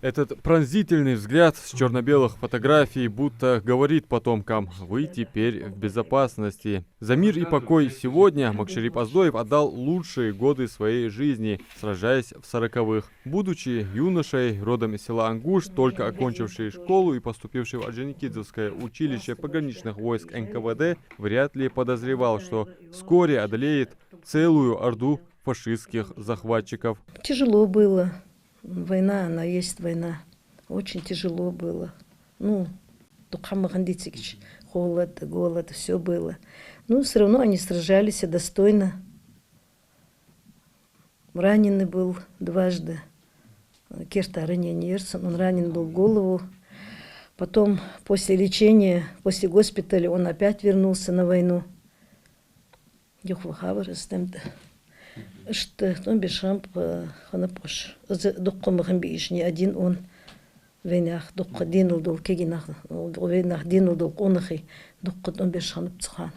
Этот пронзительный взгляд с черно-белых фотографий будто говорит потомкам: вы теперь в безопасности. За мир и покой сегодня Макшарип Оздоев отдал лучшие годы своей жизни, сражаясь в 40-х. Будучи юношей, родом из села Ангуш, только окончивший школу и поступивший в Орджоникидзевское училище пограничных войск НКВД, вряд ли подозревал, что вскоре одолеет целую орду фашистских захватчиков. Тяжело было. Война, она есть война. Очень тяжело было. Ну, холод, голод, все было. Но все равно они сражались достойно. Раненый был дважды. Керта ранение, он ранен был в голову. Потом, после лечения, после госпиталя, он опять вернулся на войну. Что он бешам ханапош. Не один он войнах дукка динул дол кегинах войнах динул дол конахи дукка он бешам пцхан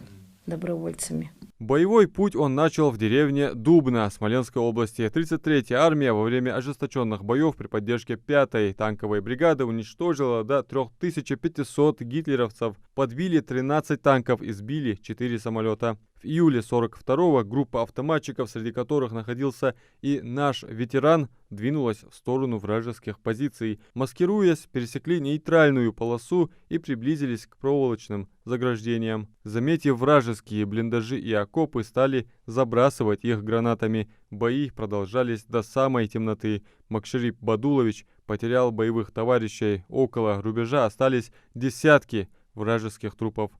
добровольцами. Боевой путь он начал в деревне Дубна Смоленской области. 33-я армия во время ожесточенных боев при поддержке 5-й танковой бригады уничтожила до 3500 гитлеровцев, подбили 13 танков и сбили 4 самолета. В июле 42-го группа автоматчиков, среди которых находился и наш ветеран, двинулась в сторону вражеских позиций. Маскируясь, пересекли нейтральную полосу и приблизились к проволочным заграждениям. Заметив вражеские блиндажи и окопы, стали забрасывать их гранатами. Бои продолжались до самой темноты. Макшарип Бадулович потерял боевых товарищей. Около рубежа остались десятки вражеских трупов.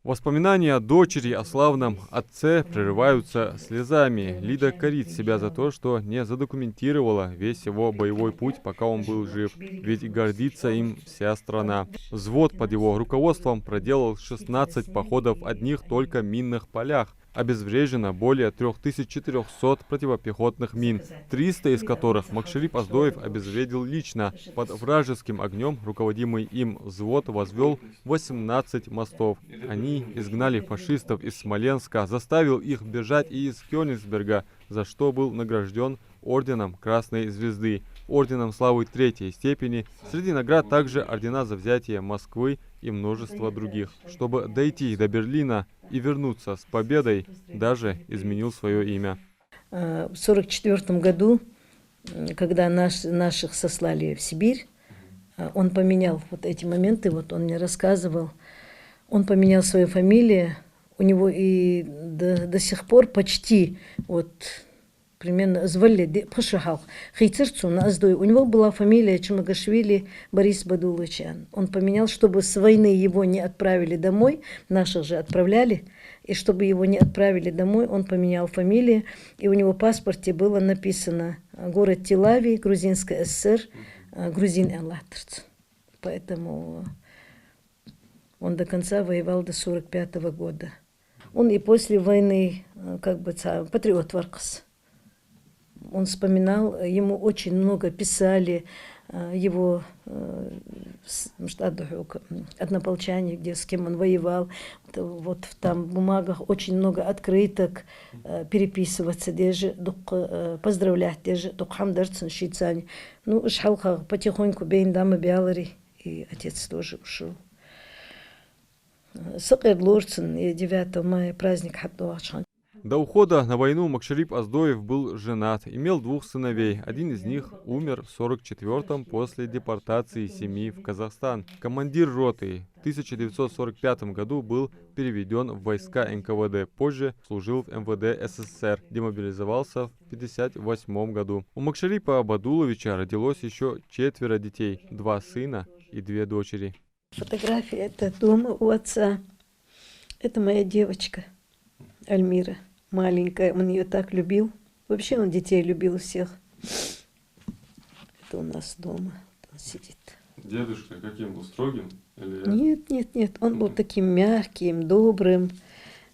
Воспоминания о дочери, о славном отце прерываются слезами. Лида корит себя за то, что не задокументировала весь его боевой путь, пока он был жив. Ведь гордится им вся страна. Взвод под его руководством проделал 16 походов в одних только минных полях. Обезврежено более 3400 противопехотных мин, 300 из которых Макшарип Оздоев обезвредил лично. Под вражеским огнем руководимый им взвод возвел 18 мостов. Они изгнали фашистов из Смоленска, заставил их бежать и из Кёнигсберга, за что был награжден орденом Красной Звезды, орденом Славы Третьей степени, среди наград также ордена за взятие Москвы и множество других. Чтобы дойти до Берлина и вернуться с победой, даже изменил свое имя. В 1944 году, когда наших сослали в Сибирь, он поменял вот эти моменты, вот он мне рассказывал, он поменял свою фамилию, у него и до сих пор почти вот примерно звали Пашахал Хейцерцу на Оздой. У него была фамилия Чумагашвили Борис Бадуловичан. Он поменял, чтобы с войны его не отправили домой, наших же отправляли, и чтобы его не отправили домой, он поменял фамилию, и у него в паспорте было написано город Тилави, Грузинская ССР, Грузин Эллатерц. Поэтому он до конца воевал до 1945 года. Он и после войны как бы патриот Варкас. Он вспоминал, ему очень много писали его однополчане, где с кем он воевал. Вот там в бумагах очень много открыток, переписываться, даже поздравлять, даже хамдарцин шицани. Ну, шхалха потихоньку бейн дамы биалари, и отец тоже ушел. Сакер Лорцин, 9 мая праздник Хабдуачхан. До ухода на войну Макшарип Оздоев был женат, имел 2 сыновей. Один из них умер в 1944-м после депортации семьи в Казахстан. Командир роты в 1945 году был переведен в войска НКВД. Позже служил в МВД СССР. Демобилизовался в 1958 году. У Макшарипа Бадуловича родилось еще 4 детей, 2 сына и 2 дочери. Фотография это дома у отца. Это моя девочка Альмира. Маленькая, он ее так любил. Вообще он детей любил всех. Это у нас дома. Он сидит. Дедушка каким был, строгим? Или... Нет. Он был таким мягким, добрым.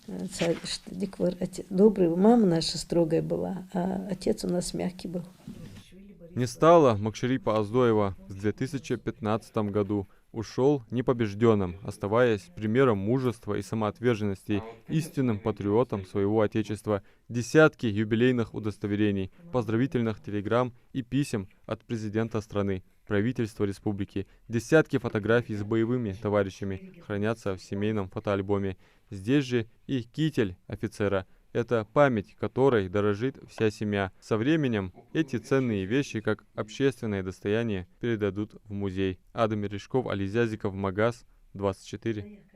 Диквар, добрый, мама наша строгая была, а отец у нас мягкий был. Не стало Макшарипа Оздоева в 2015 году. Ушел непобежденным, оставаясь примером мужества и самоотверженности, истинным патриотом своего отечества. Десятки юбилейных удостоверений, поздравительных телеграмм и писем от президента страны, правительства республики. Десятки фотографий с боевыми товарищами хранятся в семейном фотоальбоме. Здесь же и китель офицера. Это память, которой дорожит вся семья. Со временем эти ценные вещи, как общественное достояние, передадут в музей. Адам Мережков, Али Зязиков, Магаз, 24.